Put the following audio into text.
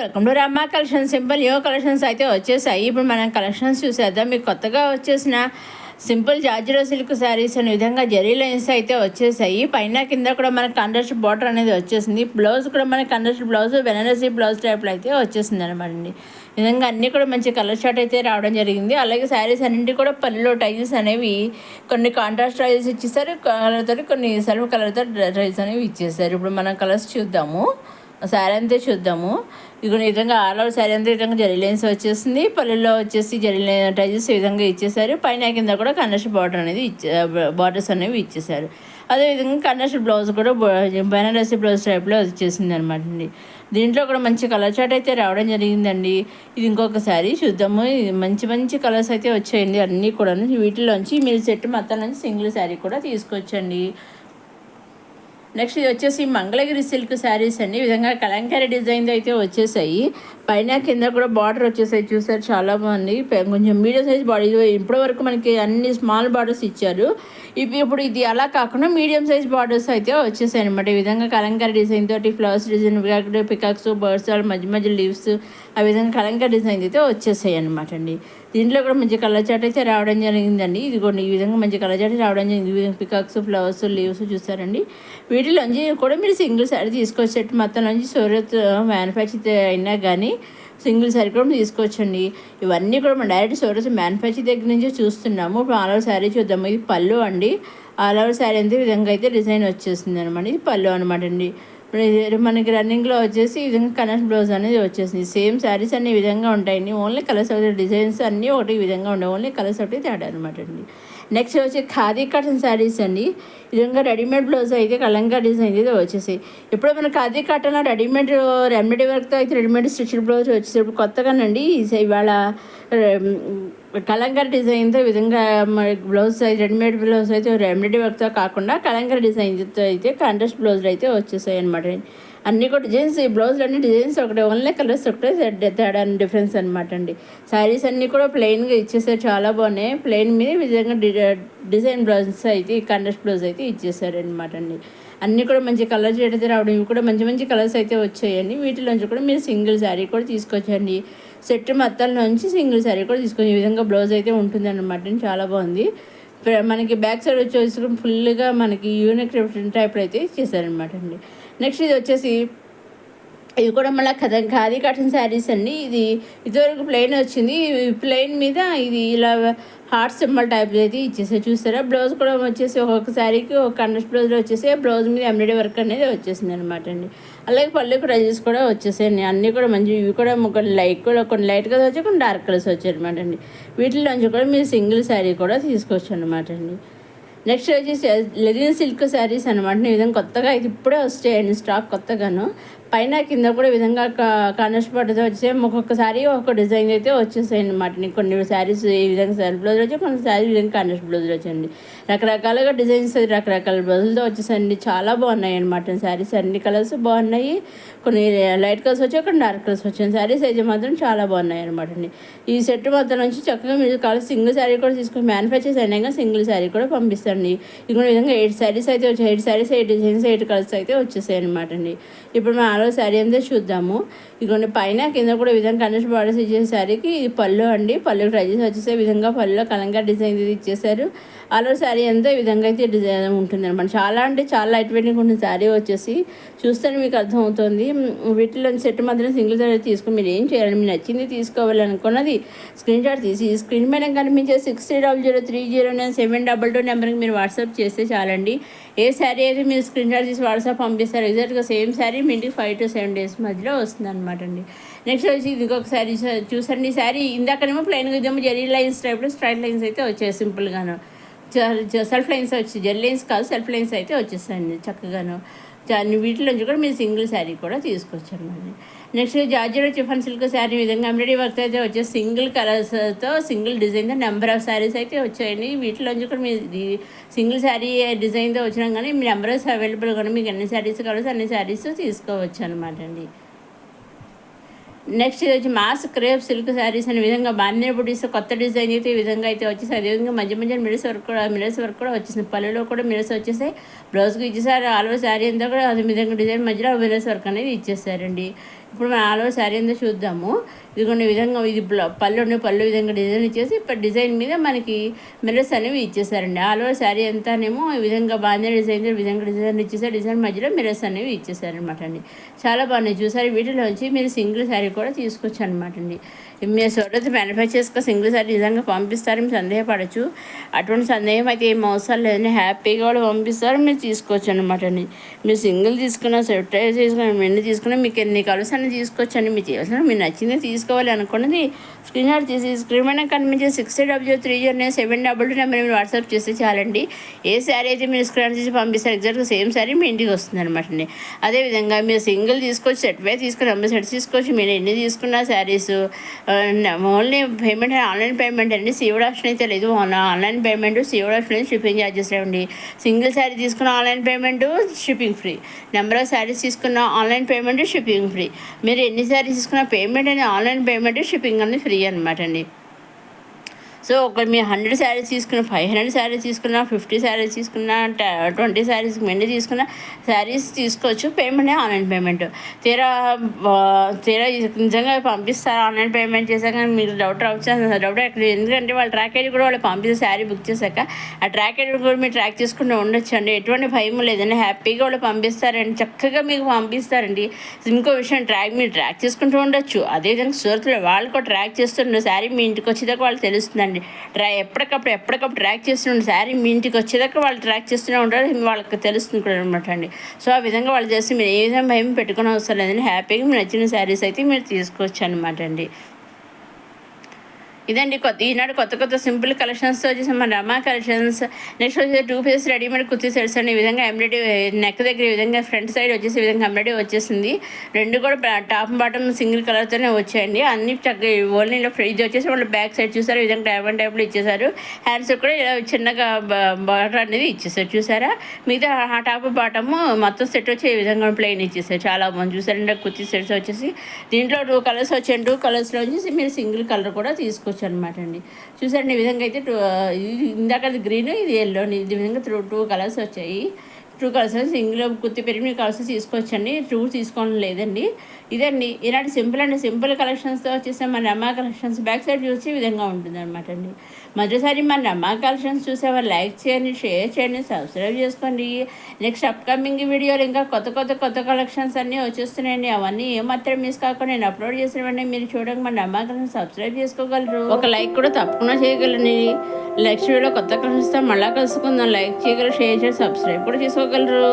Welcome to రమ్మ collection. Simple new collections అయితే వచ్చేసాయి. ఇప్పుడు మనం కలెక్షన్స్ చూసేద్దాం. మీకు కొత్తగా వచ్చేసిన సింపుల్ జార్జెట్ సిల్క్ శారీస్ అనే విధంగా జరీ లైన్స్ అయితే వచ్చేసాయి. పైన కింద కూడా మనకి కాంట్రాస్ట్ బార్డర్ అనేది వచ్చేసింది. బ్లౌజ్ కూడా మనకి కాంట్రాస్ట్ బ్లౌజ్ బెనారసీ బ్లౌజ్ టైప్లో అయితే వచ్చేసింది అనమాట అండి. ఈ విధంగా అన్నీ కూడా మంచి కలర్ షార్ట్ అయితే రావడం జరిగింది. అలాగే శారీస్ అన్నింటి కూడా పళ్ళులో టైల్స్ అనేవి కొన్ని కాంట్రాస్ట్ టైల్స్ ఇచ్చేసారు, కలర్తో కొన్ని సెల్ఫ్ కలర్తో టైల్స్ అనేవి ఇచ్చేసారు. ఇప్పుడు మనం కలర్స్ చూద్దాము. శారీ అంతే చూద్దాము. ఇక ఈ విధంగా ఆల్ ఓవర్ శారీ అంతా ఈ విధంగా జరీ లైన్స్ వచ్చేసింది. పల్లెల్లో వచ్చేసి జరీ లైన్ టైజెస్ ఈ విధంగా ఇచ్చేసారు. పైన కింద కూడా కండస్ట్ బార్డర్ అనేది బార్డర్స్ అనేవి ఇచ్చేసారు. అదేవిధంగా కండస్ట్ బ్లౌజ్ కూడా బెనారసీ బ్లౌజ్ టైప్లో వచ్చేసింది అనమాట అండి. దీంట్లో కూడా మంచి కలర్ చార్ట్ అయితే రావడం జరిగిందండి. ఇది ఇంకొక శారీ చూద్దాము. మంచి మంచి కలర్స్ అయితే వచ్చాయండి అన్నీ కూడా. వీటిలోంచి మీరు సెట్ మొత్తం నుంచి సింగిల్ శారీ కూడా తీసుకొచ్చండి. నెక్స్ట్ ఇది వచ్చేసి మంగళగిరి సిల్క్ శారీస్ అండి. ఈ విధంగా కలంకారీ డిజైన్ అయితే వచ్చేసాయి. పైన కింద కూడా బార్డర్ వచ్చేసాయి. చూసారు, చాలా బాగుంది. కొంచెం మీడియం సైజ్ బాడీ. ఇప్పటి వరకు మనకి అన్ని స్మాల్ బార్డర్స్ ఇచ్చారు. ఇప్పుడు ఇది అలా కాకుండా మీడియం సైజ్ బార్డర్స్ అయితే వచ్చేసాయి అనమాట. ఈ విధంగా కలంకారీ డిజైన్ తోటి ఫ్లవర్స్ డిజైన్, పికాక్స్, బర్డ్స్, మధ్య మధ్య లీవ్స్, ఆ విధంగా కలంకారీ డిజైన్ అయితే వచ్చేసాయి అనమాట అండి. దీంట్లో కూడా మంచి కలర్ చాట్ అయితే రావడం జరిగిందండి. ఇదిగోండి ఈ విధంగా మంచి కలర్ చాట్ రావడం జరిగింది. పికాక్స్, ఫ్లవర్స్, లీవ్స్ చూస్తారండి. వీటిలోంచి కూడా మీరు సింగిల్ శారీ తీసుకోవచ్చు. మొత్తం నుంచి సూరత్ మ్యానుఫ్యాక్చర్ అయినా కానీ సింగిల్ శారీ కూడా తీసుకోవచ్చండి. ఇవన్నీ కూడా మనం డైరెక్ట్ సూరత్ మ్యానుఫ్యాక్చర్ దగ్గర నుంచే చూస్తున్నాము. ఇప్పుడు ఆల్ ఓవర్ శారీ చూద్దాము. ఇది పళ్ళు అండి. ఆల్ ఓవర్ శారీ అంతే విధంగా అయితే డిజైన్ వచ్చేసింది అనమాట. ఇది పళ్ళు అనమాట అండి. మనకి రన్నింగ్లో వచ్చేసి ఈ విధంగా కనెక్ట్ బ్లౌజ్ అనేది వచ్చేసింది. సేమ్ శారీస్ అన్ని విధంగా ఉంటాయండి. ఓన్లీ కలర్స్ ఒకటి, డిజైన్స్ అన్నీ ఒకటి విధంగా ఉంటాయి. ఓన్లీ కలర్స్ ఒకటి తేడా అనమాట అండి. నెక్స్ట్ వచ్చి ఖాదీ కాటన్ శారీస్ అండి. ఈ విధంగా రెడీమేడ్ బ్లౌజ్ అయితే కలంగా డిజైన్ అయితే వచ్చేసాయి. ఇప్పుడు మన ఖాదీ కాటన్ రెడీమేడ్ రెమెడీ వర్క్తో అయితే రెడీమేడ్ స్టిచ్డ్ బ్లౌజ్ వచ్చేసి ఇప్పుడు కొత్తగానండి ఇవాళ కలంకారీ డిజైన్తో ఈ విధంగా బ్లౌజ్ అయితే రెడీమేడ్ బ్లౌజ్ అయితే రెమెడీ వర్క్తో కాకుండా కలంకారీ డిజైన్తో అయితే కాంట్రాస్ట్ బ్లౌజులు అయితే వచ్చేసాయి అనమాట. అన్నీ కూడా డిజైన్స్, ఈ బ్లౌజులు అన్ని డిజైన్స్ ఒకటే, ఓన్లీ కలర్స్ ఒకటే తేడా డిఫరెన్స్ అనమాట అండి. శారీస్ అన్నీ కూడా ప్లెయిన్గా ఇచ్చేసారు, చాలా బాగున్నాయి. ప్లెయిన్ మీద విధంగా డిజైన్ బ్లౌజెస్ అయితే కాంట్రాస్ట్ బ్లౌజ్ అయితే ఇచ్చేసారు అనమాట అండి. అన్నీ కూడా మంచి కలర్ అయితే రావడం, ఇవి కూడా మంచి మంచి కలర్స్ అయితే వచ్చాయండి. వీటిలోంచి కూడా మీరు సింగిల్ శారీ కూడా తీసుకొచ్చండి. సెట్ మొత్తం నుంచి సింగిల్ శారీ కూడా తీసుకొచ్చి ఈ విధంగా బ్లౌజ్ అయితే ఉంటుంది అనమాట. చాలా బాగుంది. మనకి బ్యాక్ సైడ్ వచ్చేసి ఫుల్గా మనకి యూనిక్ టైప్లో అయితే ఇచ్చేసారనమాట అండి. నెక్స్ట్ ఇది వచ్చేసి ఇది కూడా మళ్ళీ ఖాదీ కాటన్ శారీస్ అండి. ఇదివరకు ప్లెయిన్ వచ్చింది. ప్లెయిన్ మీద ఇది ఇలా హార్ట్ సింబల్ టైప్ అయితే ఇచ్చేసారు. చూస్తారా, బ్లౌజ్ కూడా వచ్చేసి ఒక్కొక్క శారీకి ఒక కండస్ట్ బ్లౌజ్లో వచ్చేసి బ్లౌజ్ మీద ఎంబ్రాయిడరీ వర్క్ అనేది వచ్చేసింది అనమాట అండి. అలాగే పళ్ళు ప్రైజెస్ కూడా వచ్చేసాయండి. అన్నీ కూడా మంచి, ఇవి కూడా కొన్ని లైట్ కలర్స్ వచ్చాయి, కొన్ని డార్క్ కలర్స్ వచ్చాయి అనమాట అండి. వీటిలోంచి కూడా మీరు సింగిల్ శారీ కూడా తీసుకోవచ్చు అనమాట అండి. నెక్స్ట్ వచ్చేసి లెనిన్ సిల్క్ శారీస్ అనమాట. ఈ విధంగా కొత్తగా అయితే ఇప్పుడే వస్తాయండి స్టాక్ కొత్తగాను. పైన కింద కూడా ఈ విధంగా కాంట్రాస్ట్ బార్డర్తో వచ్చే ఒక్కొక్క శారీ ఒక్కొక్క డిజైన్ అయితే వచ్చేసాయి అనమాట. కొన్ని శారీస్ ఈ విధంగా సెల్ఫ్ బ్లౌజ్ వచ్చాయి, కొన్ని శారీ విధంగా కాంట్రాస్ట్ బ్లౌజులు వచ్చాయండి. రకరకాలుగా డిజైన్స్ రకరకాల బ్లౌజులతో వచ్చేసండి. చాలా బాగున్నాయి అనమాట శారీస్. అన్ని కలర్స్ బాగున్నాయి. కొన్ని లైట్ కలర్స్ వచ్చాయి, కొన్ని డార్క్ కలర్స్ వచ్చాయి. శారీస్ అయితే మాత్రం చాలా బాగున్నాయి అనమాట అండి. ఈ సెట్ మొత్తం నుంచి చక్కగా మీరు కావాలి సింగిల్ శారీ కూడా తీసుకొని మ్యానుఫ్యాక్చర్స్ అయినాక సింగిల్ శారీ కూడా పంపిస్తాండి. ఇంకొక విధంగా 8 శారీస్ అయితే వచ్చాయి. 8 శారీస్ 8 డిజైన్స్ 8 కలర్స్ అయితే వచ్చేసాయి అనమాట అండి. ఇప్పుడు మనం ఆరో శారీ అంతా చూద్దాము. ఇదిగోండి పైన కింద కూడా ఈ విధంగా కండస్ట్ బార్డర్స్ ఇచ్చే శారీకి ఇది పళ్ళు అండి. పళ్ళు ట్రై చేసి వచ్చేసే విధంగా పళ్ళులో కలంకారీ డిజైన్ ఇది ఇచ్చేసారు. ఆలో శారీ అంతా ఈ విధంగా అయితే డిజైన్ ఉంటుంది అనమాట. చాలా అంటే చాలా లైట్ వెయిటింగ్ ఉంటుంది శారీ వచ్చేసి. చూస్తే మీకు అర్థమవుతుంది. వీటిలో సెట్ మాత్రం సింగిల్ శారీ తీసుకుని మీరు ఏం చేయాలి, మీరు నచ్చింది తీసుకోవాలనుకున్నది స్క్రీన్ షాట్ తీసి స్క్రీన్ మీద కనిపించే 6300309722 నెంబర్కి మీరు వాట్సాప్ చేస్తే చాలండి. ఏ శారీ అయితే మీరు స్క్రీన్ షాట్ తీసి వాట్సాప్ పంపిస్తారు, ఎగ్జాక్ట్గా సేమ్ శారీ మీ ఇంటికి 5 to 7 days మధ్యలో వస్తుంది అనమాట అండి. నెక్స్ట్ వచ్చి ఇంకొక శారీ చూసండి. శారీ ఇందాకనేమో ప్లెయిన్గా ఇదేమో జెరీ లైన్స్ టైప్లో స్ట్రైట్ లైన్స్ అయితే వచ్చాయి సింపుల్గాను. సెల్ఫ్ లైన్స్ వచ్చి జెల్ లైన్స్ కాదు, సెల్ఫ్ లైన్స్ అయితే వచ్చేస్తాయండి చక్కగాను. వీటిలోంచి కూడా మీరు సింగిల్ శారీ కూడా తీసుకోవచ్చు అనమాట. నెక్స్ట్ జార్జెట్ చిఫన్ సిల్క్ శారీ విధంగా ఎంబ్రాయిడరీ వర్క్ అయితే వచ్చేసి సింగిల్ కలర్స్తో సింగిల్ డిజైన్తో నెంబర్ ఆఫ్ శారీస్ అయితే వచ్చాయండి. వీటిలోంచి కూడా మీరు సింగిల్ శారీ డిజైన్తో వచ్చినా కానీ మీ నెంబర్స్ అవైలబుల్ కానీ మీకు ఎన్ని శారీస్ కావాల్సి అన్ని శారీస్ తీసుకోవచ్చు అనమాట అండి. నెక్స్ట్ ఇది వచ్చి మాస్ క్రేప్ సిల్క్ శారీస్ అనే విధంగా బాంధీ బుటీస్ కొత్త డిజైన్ అయితే ఈ విధంగా అయితే వచ్చేసి అదేవిధంగా మధ్య మధ్య మిరర్స్ వర్క్ కూడా వచ్చేసింది. పళ్ళులో కూడా మిరర్స్ వచ్చేసాయి. బ్లౌజ్కి ఇచ్చేసారు. ఆల్ ఓవర్ శారీ అంతా కూడా అదే విధంగా డిజైన్ మధ్యలో మిరర్స్ వర్క్ అనేది ఇచ్చేసారండి. ఇప్పుడు మన ఆల్ ఓవర్ శారీ అంతా చూద్దాము. ఇదిగోండి ఈ విధంగా ఇది పళ్ళు విధంగా డిజైన్ ఇచ్చేసి ఇప్పుడు డిజైన్ మీద మనకి మిర్రర్స్ అనేవి ఇచ్చేసారండి. ఆల్ ఓవర్ శారీ అంతానేమో ఈ విధంగా బాగానే డిజైన్ ఇచ్చేసారు. డిజైన్ మధ్యలో మిర్రర్స్ అనేవి ఇచ్చేసారనమాట అండి. చాలా బాగున్నాయి చూసారు. వీటిలోంచి మీరు సింగిల్ శారీ కూడా తీసుకోవచ్చు అనమాట అండి. మీరు సొరత మ్యానుఫ్యాక్చర్స్గా సింగిల్ శారీ నిజంగా పంపిస్తారని సందేహపడచ్చు. అటువంటి సందేహం అయితే ఏం అవసరం లేదని హ్యాపీగా కూడా పంపిస్తారు, మీరు తీసుకోవచ్చు అనమాట అండి. మీరు సింగిల్ తీసుకున్న సెట్ తీసుకున్న ఎన్ని తీసుకున్నా మీకు ఎన్ని కలర్స్ అన్ని తీసుకోవచ్చు అండి. మీరు చేయాల్సిన మీరు నచ్చింది తీసుకోవాలి అనుకున్నది స్క్రీన్ షాట్ తీసి స్క్రీన్ మీద కనిపించే 60W30722 నెంబర్ మీరు వాట్సాప్ చేస్తే చాలండి. ఏ శారీ అయితే మీరు స్క్రీన్ తీసి పంపిస్తారు ఎగ్జాక్ట్గా సేమ్ శారీ మీ ఇంటికి వస్తుంది అనమాట అండి. అదేవిధంగా మీరు సింగిల్ తీసుకోవచ్చు, సెట్ వే తీసుకుని నెంబర్ సెట్స్ తీసుకోవచ్చు. మీరు ఎన్ని తీసుకున్న saris only payment online payment అండి. సీవుడ్ ఆప్షన్ అయితే లేదు. ఆన్లైన్ పేమెంట్ సీవుడ్ ఆప్షన్ అయితే షిప్పింగ్ ఛార్జెస్ లేవండి. సింగిల్ శారీ తీసుకున్న online payment shipping free. Number of saris తీసుకున్న ఆన్లైన్ పేమెంట్ షిప్పింగ్ ఫ్రీ. మీరు ఎన్ని శారీస్ తీసుకున్న పేమెంట్ అనేది ఆన్లైన్ పేమెంట్ షిప్పింగ్ అనేది ఫ్రీ అనమాట అండి. సో ఒక మీరు 100 శారీస్ తీసుకున్న 500 శారీస్ తీసుకున్న 50 శారీస్ తీసుకున్న 20 శారీస్ మెన్ని తీసుకున్న శారీస్ తీసుకోవచ్చు. Payment online payment. తీరా నిజంగా పంపిస్తారు ఆన్లైన్ పేమెంట్ చేశాక మీకు డౌట్ ఎక్కడ, ఎందుకంటే వాళ్ళ ట్రాక్ ఐడి కూడా వాళ్ళు పంపిస్తే శారీ బుక్ చేశాక ఆ ట్రాక్ ఐడి కూడా మీరు ట్రాక్ చేసుకుంటూ ఉండొచ్చు అండి. ఎటువంటి భయం లేదండి. హ్యాపీగా వాళ్ళు పంపిస్తారండి, చక్కగా మీకు పంపిస్తారండి. ఇంకో విషయం మీరు ట్రాక్ చేసుకుంటూ ఉండొచ్చు. అదేవిధంగా సూరత్లో వాళ్ళు కూడా ట్రాక్ చేస్తుండే శారీ మీ ఇంటికి వచ్చేదాకా వాళ్ళు తెలుస్తుందండి. ఎప్పటికప్పుడు ట్రాక్ చేస్తుండే శారీ మీ ఇంటికి వచ్చేదాకా వాళ్ళు ట్రాక్ చేస్తూనే ఉంటారు, వాళ్ళకి తెలుస్తుంది కూడా అనమాట అండి. సో ఆ విధంగా వాళ్ళు చేసి మీరు ఏ విధంగా భయం పెట్టుకుని అవసరం లేదండి. హ్యాపీగా మీరు నచ్చిన శారీస్ అయితే మీరు తీసుకోవచ్చు అనమాట అండి. ఇదండి ఈనాడు కొత్త సింపుల్ కలెక్షన్స్తో వచ్చేసి మన రమా కలెక్షన్స్. నెక్స్ట్ వచ్చేసి 2 పీసెస్ రెడీమేడ్ కుర్తీ సెట్స్ అండి. ఈ విధంగా ఎంబ్రాయిడరీ నెక్ దగ్గర ఈ విధంగా ఫ్రంట్ సైడ్ వచ్చేసి ఈ విధంగా ఎంబ్రాయిడరీ వచ్చేసింది. రెండు కూడా టాప్ బాటమ్ సింగిల్ కలర్తోనే వచ్చాయండి. అన్ని చక్కగా ఓన్లీలో ఇది వచ్చేసి వాళ్ళు బ్యాక్ సైడ్ చూసారు ఈ విధంగా డైమండ్ టైప్లో ఇచ్చేసారు. హ్యాండ్స్ కూడా ఇలా చిన్నగా బార్డర్ అనేది ఇచ్చేసారు చూసారా. మిగతా ఆ టాప్ బాటమ్ మొత్తం సెట్ వచ్చి ఈ విధంగా ప్లెయిన్ ఇచ్చేసారు. చాలా బాగుంది చూసారండి. కుర్తీ సెట్స్ వచ్చేసి దీంట్లో 2 కలర్స్ వచ్చాయి. 2 కలర్స్లో వచ్చేసి మీరు సింగిల్ కలర్ కూడా తీసుకోవచ్చు అనమాట అండి. చూసారండి ఈ విధంగా అయితే ఇందాక గ్రీన్ ఇది ఎల్లో ఈ విధంగా 2 కలర్స్ వచ్చాయి. 2 కలర్స్ సింగిల్ కుర్తి పెరిగి మీరు కలర్స్ తీసుకోవచ్చండి. 2 తీసుకోవడం లేదండి. ఇదండి ఇలాంటి సింపుల్ కలెక్షన్స్తో వచ్చేసి మన రమా కలెక్షన్స్ బ్యాక్ సైడ్ చూసి ఈ విధంగా ఉంటుంది అనమాట అండి. మొదటిసారి మన రమా కలెక్షన్స్ చూసేవారు లైక్ చేయండి, షేర్ చేయండి, సబ్స్క్రైబ్ చేసుకోండి. నెక్స్ట్ అప్కమింగ్ వీడియోలు ఇంకా కొత్త కలెక్షన్స్ అన్నీ వచ్చేస్తున్నాయండి. అవన్నీ ఏమాత్రం మిస్ కాకుండా నేను అప్లోడ్ చేసినవన్నీ మీరు చూడక మన రమా కలెక్షన్స్ సబ్స్క్రైబ్ చేసుకోగలరు. ఒక లైక్ కూడా తప్పకుండా చేయగలరండి. నెక్స్ట్ వీడియోలో కొత్త కలెక్షన్స్తో మళ్ళీ కలుసుకుందాం. లైక్ చేయగలరు, షేర్ చేసి సబ్స్క్రైబ్ కూడా చేసుకోగలరు.